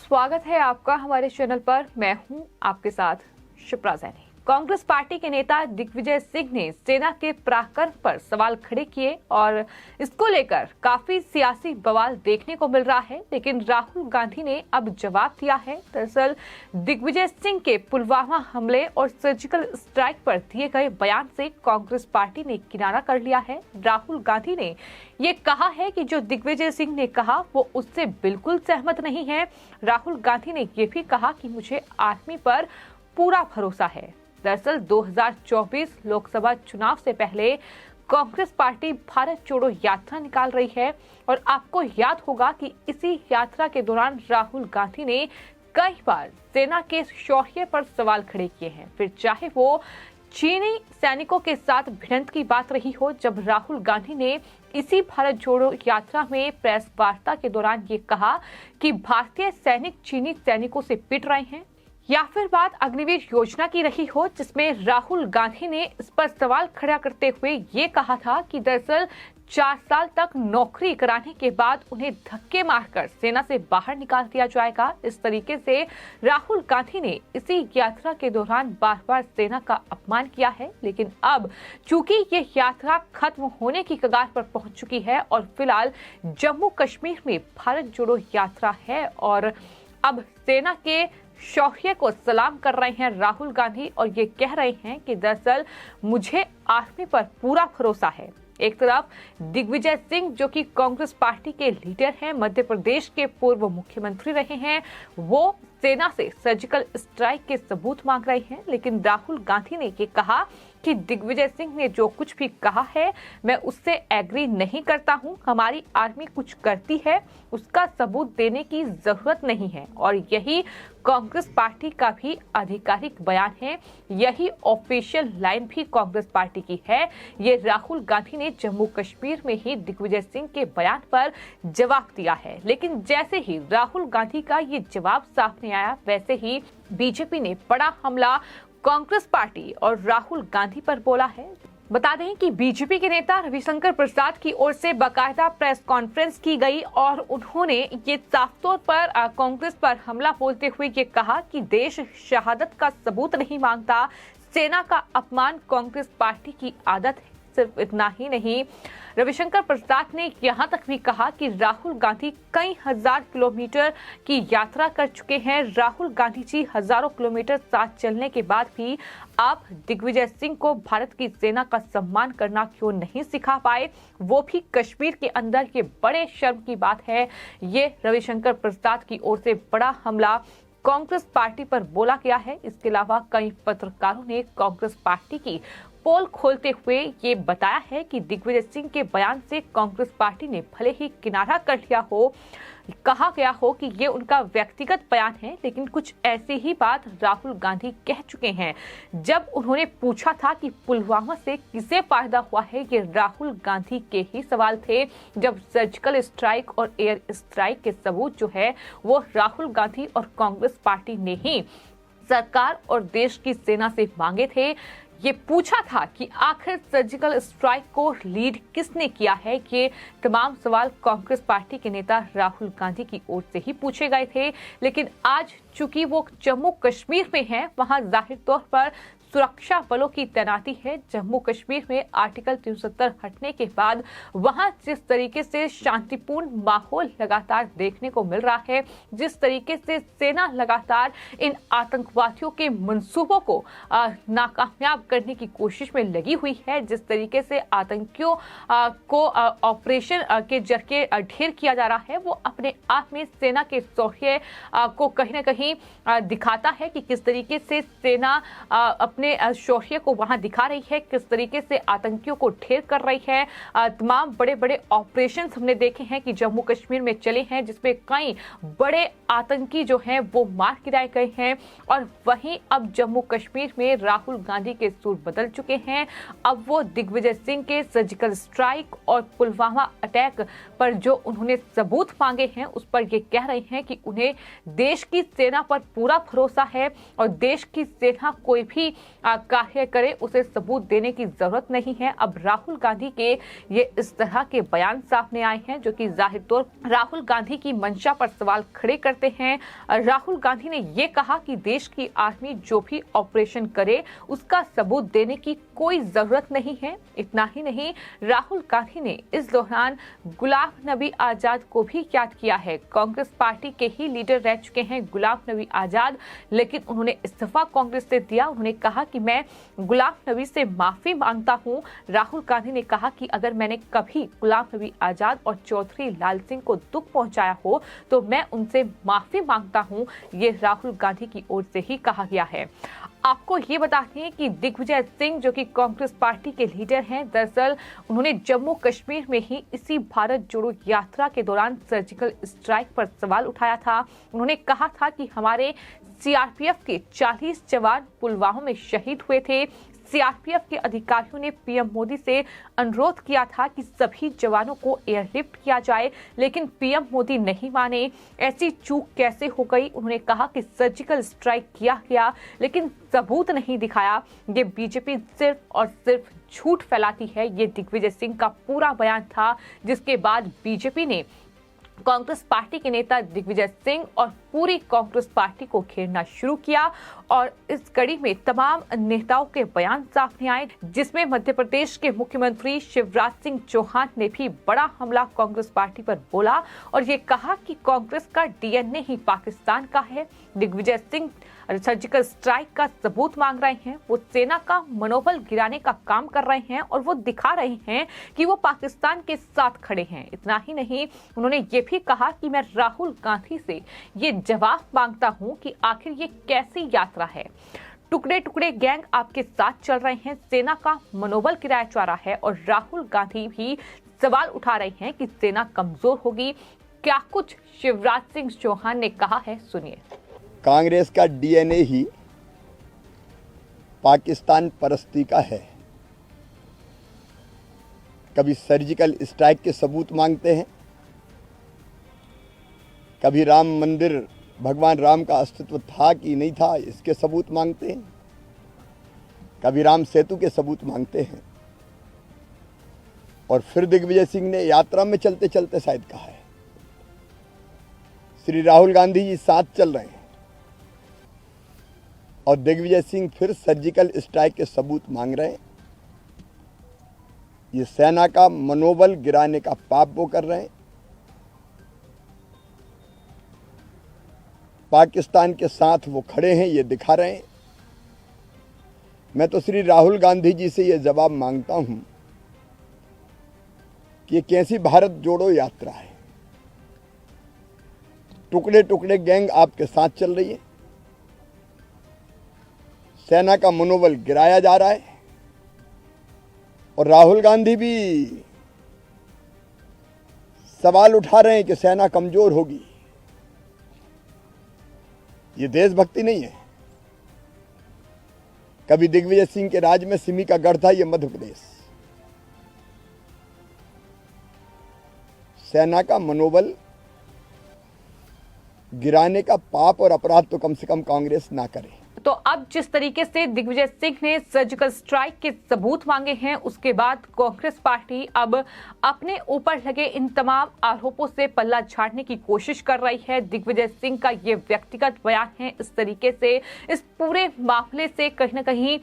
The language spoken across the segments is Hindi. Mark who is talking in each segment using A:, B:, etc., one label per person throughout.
A: स्वागत है आपका हमारे चैनल पर। मैं हूं आपके साथ शिप्रा सैनी। कांग्रेस पार्टी के नेता दिग्विजय सिंह ने सेना के पराक्रम पर सवाल खड़े किए और इसको लेकर काफी सियासी बवाल देखने को मिल रहा है, लेकिन राहुल गांधी ने अब जवाब दिया है। दरअसल दिग्विजय सिंह के पुलवामा हमले और सर्जिकल स्ट्राइक पर दिए गए बयान से कांग्रेस पार्टी ने किनारा कर लिया है। राहुल गांधी ने ये कहा है कि जो दिग्विजय सिंह ने कहा वो उससे बिल्कुल सहमत नहीं है। राहुल गांधी ने ये भी कहा कि मुझे आर्मी पर पूरा भरोसा है। दरअसल 2024 लोकसभा चुनाव से पहले कांग्रेस पार्टी भारत जोड़ो यात्रा निकाल रही है और आपको याद होगा कि इसी यात्रा के दौरान राहुल गांधी ने कई बार सेना के शौर्य पर सवाल खड़े किए हैं। फिर चाहे वो चीनी सैनिकों के साथ भिड़ंत की बात रही हो, जब राहुल गांधी ने इसी भारत जोड़ो यात्रा में प्रेस वार्ता के दौरान ये कहा कि भारतीय सैनिक चीनी सैनिकों से पिट रहे हैं, या फिर बात अग्निवीर योजना की रही हो जिसमें राहुल गांधी ने इस पर सवाल खड़ा करते हुए ये कहा था कि दरअसल 4 साल तक नौकरी कराने के बाद उन्हें धक्के मारकर सेना से बाहर निकाल दिया जाएगा। इस तरीके से राहुल गांधी ने इसी यात्रा के दौरान बार बार सेना का अपमान किया है। लेकिन अब चूंकि ये यात्रा खत्म होने की कगार पर पहुंच चुकी है और फिलहाल जम्मू कश्मीर में भारत जोड़ो यात्रा है और अब सेना के शौर्य को सलाम कर रहे हैं राहुल गांधी और ये कह रहे हैं कि दरअसल मुझे आर्मी पर पूरा भरोसा है। एक तरफ दिग्विजय सिंह जो कि कांग्रेस पार्टी के लीडर हैं, मध्य प्रदेश के पूर्व मुख्यमंत्री रहे हैं, वो सेना से सर्जिकल स्ट्राइक के सबूत मांग रहे हैं। लेकिन राहुल गांधी ने ये कहा कि दिग्विजय सिंह ने जो कुछ भी कहा है मैं उससे एग्री नहीं करता हूं। हमारी आर्मी कुछ करती है उसका सबूत देने की जरूरत नहीं है और यही कांग्रेस पार्टी का भी आधिकारिक बयान है, यही ऑफिशियल लाइन भी कांग्रेस पार्टी की है। ये राहुल गांधी ने जम्मू कश्मीर में ही दिग्विजय सिंह के बयान पर जवाब दिया है। लेकिन जैसे ही राहुल गांधी का ये जवाब सामने आया, वैसे ही बीजेपी ने बड़ा हमला कांग्रेस पार्टी और राहुल गांधी पर बोला है। बता दें कि बीजेपी के नेता रविशंकर प्रसाद की ओर से बाकायदा प्रेस कॉन्फ्रेंस की गई और उन्होंने ये साफ तौर पर कांग्रेस पर हमला बोलते हुए ये कहा कि देश शहादत का सबूत नहीं मांगता, सेना का अपमान कांग्रेस पार्टी की आदत है। सिर्फ इतना ही नहीं, रविशंकर प्रसाद ने यहां तक भी कहा कि राहुल गांधी कई हजार किलोमीटर की यात्रा कर चुके हैं। राहुल गांधी जी हजारों किलोमीटर साथ चलने के बाद भी आप दिग्विजय सिंह को भारत की सेना का सम्मान करना क्यों नहीं सिखा पाए, वो भी कश्मीर के अंदर। ये बड़े शर्म की बात है। ये रविशंकर प्रसाद की ओर से बड़ा हमला कांग्रेस पार्टी पर बोला गया है। इसके अलावा कई पत्रकारों ने कांग्रेस पार्टी की पोल खोलते हुए ये बताया है कि दिग्विजय सिंह के बयान से कांग्रेस पार्टी ने भले ही किनारा कर लिया हो, कहा गया हो कि ये उनका व्यक्तिगत बयान है, लेकिन कुछ ऐसी ही बात राहुल गांधी कह चुके हैं। जब उन्होंने पूछा था कि पुलवामा से किसे फायदा हुआ है, ये राहुल गांधी के ही सवाल थे। जब सर्जिकल स्ट्राइक और एयर स्ट्राइक के सबूत जो है वो राहुल गांधी और कांग्रेस पार्टी ने ही सरकार और देश की सेना से मांगे थे। ये पूछा था कि आखिर सर्जिकल स्ट्राइक को लीड किसने किया है। ये तमाम सवाल कांग्रेस पार्टी के नेता राहुल गांधी की ओर से ही पूछे गए थे। लेकिन आज चूंकि वो जम्मू कश्मीर में है, वहां जाहिर तौर पर सुरक्षा बलों की तैनाती है। जम्मू कश्मीर में आर्टिकल 370 हटने के बाद वहां जिस तरीके से शांतिपूर्ण माहौल लगातार देखने को मिल रहा है, जिस तरीके से सेना लगातार इन आतंकवादियों के मंसूबों को नाकामयाब करने की कोशिश में लगी हुई है, जिस तरीके से आतंकियों को ऑपरेशन के जरिए ढेर किया जा रहा है, वो अपने आप में सेना के शौर्य को कहीं ना कहीं दिखाता है कि किस तरीके से सेना अपने शौर्य को वहां दिखा रही है, किस तरीके से आतंकियों को ढेर कर रही है। तमाम बड़े बड़े ऑपरेशंस हमने देखे हैं कि जम्मू कश्मीर में चले हैं, जिसमें कई बड़े आतंकी जो हैं वो मार गिराए गए हैं। और वहीं अब जम्मू कश्मीर में राहुल गांधी के सुर बदल चुके हैं। अब वो दिग्विजय सिंह के सर्जिकल स्ट्राइक और पुलवामा अटैक पर जो उन्होंने सबूत मांगे हैं, उस पर ये कह रहे हैं कि उन्हें देश की सेना पर पूरा भरोसा है और देश की सेना कोई भी कार्य करे उसे सबूत देने की जरूरत नहीं है। अब राहुल गांधी के ये इस तरह के बयान सामने आए हैं जो कि जाहिर तौर राहुल गांधी की मंशा पर सवाल खड़े करते हैं। राहुल गांधी ने ये कहा कि देश की आर्मी जो भी ऑपरेशन करे उसका सबूत देने की कोई जरूरत नहीं है। इतना ही नहीं, राहुल गांधी ने इस दौरान गुलाम नबी आजाद को भी याद किया है। कांग्रेस पार्टी के ही लीडर रह चुके हैं गुलाम नबी आजाद, लेकिन उन्होंने इस्तीफा कांग्रेस से दिया। उन्होंने कहा कि मैं गुलाम नबी से माफी मांगता हूं। राहुल गांधी ने कहा कि अगर मैंने कभी गुलाम नबी आजाद और चौधरी लाल सिंह को दुख पहुंचाया हो तो मैं उनसे माफी मांगता हूं। ये राहुल गांधी की ओर से ही कहा गया है। आपको ये बताते हैं कि दिग्विजय सिंह जो कि कांग्रेस पार्टी के लीडर हैं, दरअसल उन्होंने जम्मू कश्मीर में ही इसी भारत जोड़ो यात्रा के दौरान सर्जिकल स्ट्राइक पर सवाल उठाया था। उन्होंने कहा था कि हमारे सीआरपीएफ के 40 जवान पुलवामा में शहीद हुए थे। सीआरपीएफ के अधिकारियों ने पीएम मोदी से अनुरोध किया था कि सभी जवानों को एयरलिफ्ट किया जाए, लेकिन पीएम मोदी नहीं माने। ऐसी चूक कैसे हो गई? उन्होंने कहा कि सर्जिकल स्ट्राइक किया गया लेकिन सबूत नहीं दिखाया। ये बीजेपी सिर्फ और सिर्फ झूठ फैलाती है। ये दिग्विजय सिंह का पूरा बयान था, जिसके बाद बीजेपी ने कांग्रेस पार्टी के नेता दिग्विजय सिंह और पूरी कांग्रेस पार्टी को घेरना शुरू किया और इस कड़ी में तमाम नेताओं के बयान सामने आए, जिसमें मध्य प्रदेश के मुख्यमंत्री शिवराज सिंह चौहान ने भी बड़ा हमला कांग्रेस पार्टी पर बोला और ये कहा कि कांग्रेस का डीएनए ही पाकिस्तान का है। दिग्विजय सिंह सर्जिकल स्ट्राइक का सबूत मांग रहे हैं, वो सेना का मनोबल गिराने का काम कर रहे हैं और वो दिखा रहे हैं कि वो पाकिस्तान के साथ खड़े हैं। इतना ही नहीं, उन्होंने ये भी कहा कि मैं राहुल गांधी से ये जवाब मांगता हूं कि आखिर ये कैसी यात्रा है। टुकड़े टुकड़े गैंग आपके साथ चल रहे हैं, सेना का मनोबल गिराया जा रहा है और राहुल गांधी भी सवाल उठा रहे हैं कि सेना कमजोर होगी। क्या कुछ शिवराज सिंह चौहान ने कहा है, सुनिए।
B: कांग्रेस का डीएनए ही पाकिस्तान परस्ती का है। कभी सर्जिकल स्ट्राइक के सबूत मांगते हैं, कभी राम मंदिर भगवान राम का अस्तित्व था कि नहीं था इसके सबूत मांगते हैं, कभी राम सेतु के सबूत मांगते हैं और फिर दिग्विजय सिंह ने यात्रा में चलते चलते शायद कहा है श्री राहुल गांधी जी साथ चल रहे हैं और दिग्विजय सिंह फिर सर्जिकल स्ट्राइक के सबूत मांग रहे हैं। ये सेना का मनोबल गिराने का पाप वो कर रहे हैं। पाकिस्तान के साथ वो खड़े हैं, ये दिखा रहे हैं। मैं तो श्री राहुल गांधी जी से ये जवाब मांगता हूं कि ये कैसी भारत जोड़ो यात्रा है। टुकड़े टुकड़े गैंग आपके साथ चल रही है, सेना का मनोबल गिराया जा रहा है और राहुल गांधी भी सवाल उठा रहे हैं कि सेना कमजोर होगी। ये देशभक्ति नहीं है। कभी दिग्विजय सिंह के राज में सिमी का गढ़ था, ये मध्य प्रदेश। सेना का मनोबल गिराने का पाप और अपराध तो कम से कम कांग्रेस ना करे।
A: तो अब जिस तरीके से दिग्विजय सिंह ने सर्जिकल स्ट्राइक के सबूत मांगे हैं, उसके बाद कांग्रेस पार्टी अब अपने ऊपर लगे इन तमाम आरोपों से पल्ला झाड़ने की कोशिश कर रही है। दिग्विजय सिंह का ये व्यक्तिगत बयान है। इस तरीके से इस पूरे मामले से कहीं न कहीं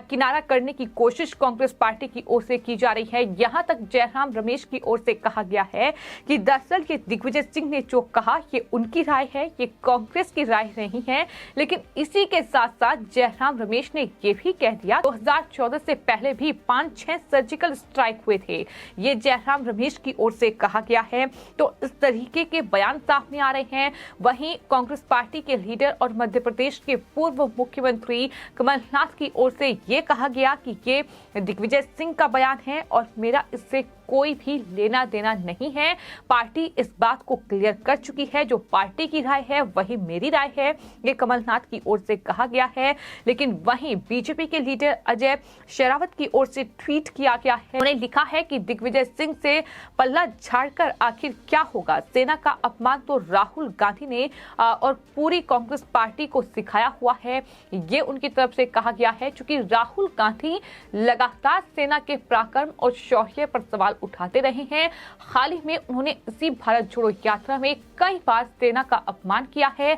A: किनारा करने की कोशिश कांग्रेस पार्टी की ओर से की जा रही है। यहाँ तक जयराम रमेश की ओर से कहा गया है कि दरअसल ये दिग्विजय सिंह ने जो कहा ये उनकी राय है, ये कांग्रेस की राय नहीं है। लेकिन इसी के साथ साथ जयराम रमेश ने ये भी कह दिया 2014 से पहले भी 5-6 सर्जिकल स्ट्राइक हुए थे। ये जयराम रमेश की ओर से कहा गया है। तो इस तरीके के बयान सामने आ रहे हैं। वहीं कांग्रेस पार्टी के लीडर और मध्य प्रदेश के पूर्व मुख्यमंत्री कमलनाथ की ओर से ये कहा गया कि ये दिग्विजय सिंह का बयान है और मेरा इससे कोई भी लेना देना नहीं है। पार्टी इस बात को क्लियर कर चुकी है, जो पार्टी की राय है वही मेरी राय है। ये कमलनाथ की ओर से कहा गया है। लेकिन वहीं बीजेपी के लीडर अजय शेरावत की ओर से ट्वीट किया गया है। उन्होंने लिखा है कि दिग्विजय सिंह से पल्ला झाड़कर आखिर क्या होगा। सेना का अपमान तो राहुल गांधी ने और पूरी कांग्रेस पार्टी को सिखाया हुआ है, ये उनकी तरफ से कहा गया है। चूंकि राहुल गांधी लगातार सेना के पराक्रम और शौर्य पर सवाल उठाते रहे हैं। हाल ही में उन्होंने इसी भारत जोड़ो यात्रा में कई बार सेना का अपमान किया है,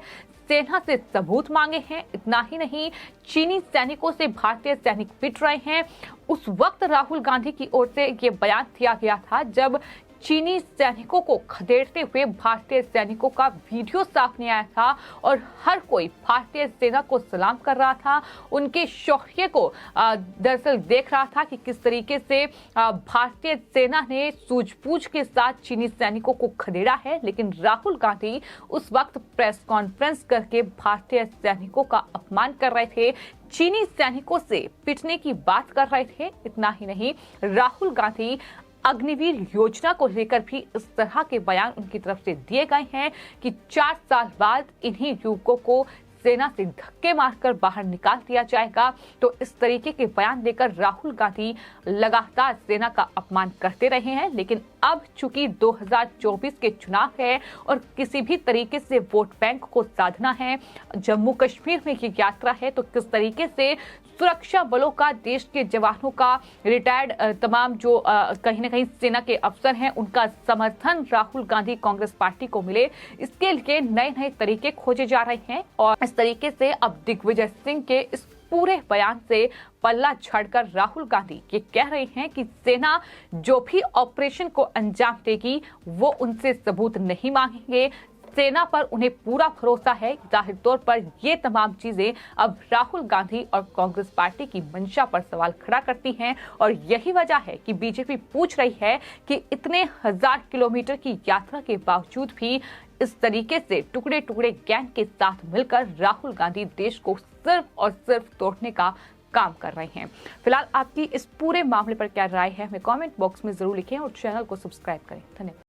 A: सेना से सबूत मांगे हैं। इतना ही नहीं, चीनी सैनिकों से भारतीय सैनिक पिट रहे हैं। उस वक्त राहुल गांधी की ओर से ये बयान दिया गया था जब चीनी सैनिकों को खदेड़ते हुए भारतीय सैनिकों का वीडियो सामने आया था और हर कोई भारतीय सेना को सलाम कर रहा था, उनके शौर्य को दरअसल देख रहा था कि किस तरीके से भारतीय सेना ने सूझबूझ के साथ चीनी सैनिकों को खदेड़ा है। लेकिन राहुल गांधी उस वक्त प्रेस कॉन्फ्रेंस करके भारतीय सैनिकों का अपमान कर रहे थे, चीनी सैनिकों से पिटने की बात कर रहे थे। इतना ही नहीं, राहुल गांधी अग्निवीर योजना को लेकर भी इस तरह के बयान उनकी तरफ से दिए गए हैं कि 4 साल बाद इन्हीं युवकों को सेना से धक्के मारकर बाहर निकाल दिया जाएगा। तो इस तरीके के बयान देकर राहुल गांधी लगातार सेना का अपमान करते रहे हैं। लेकिन अब चूंकि 2024 के चुनाव है और किसी भी तरीके से वोट बैंक को साधना है, जम्मू कश्मीर में ये यात्रा है, तो किस तरीके से सुरक्षा बलों का, देश के जवानों का, रिटायर्ड तमाम जो कहीं ना कहीं सेना के अफसर हैं, उनका समर्थन राहुल गांधी कांग्रेस पार्टी को मिले, इसके लिए नए नए तरीके खोजे जा रहे हैं। और इस तरीके से अब दिग्विजय सिंह के इस पूरे बयान से पल्ला झाड़कर राहुल गांधी ये कह रहे हैं कि सेना जो भी ऑपरेशन को अंजाम देगी वो उनसे सबूत नहीं मांगेंगे। सेना पर उन्हें पूरा भरोसा है। जाहिर तौर पर ये तमाम चीजें अब राहुल गांधी और कांग्रेस पार्टी की मंशा पर सवाल खड़ा करती हैं और यही वजह है कि बीजेपी पूछ रही है कि इतने 1000 किलोमीटर की यात्रा के बावजूद भी इस तरीके से टुकड़े टुकड़े गैंग के साथ मिलकर राहुल गांधी देश को सिर्फ और सिर्फ तोड़ने का काम कर रहे हैं। फिलहाल आपकी इस पूरे मामले पर क्या राय है, हमें कमेंट बॉक्स में जरूर लिखें और चैनल को सब्सक्राइब करें। धन्यवाद।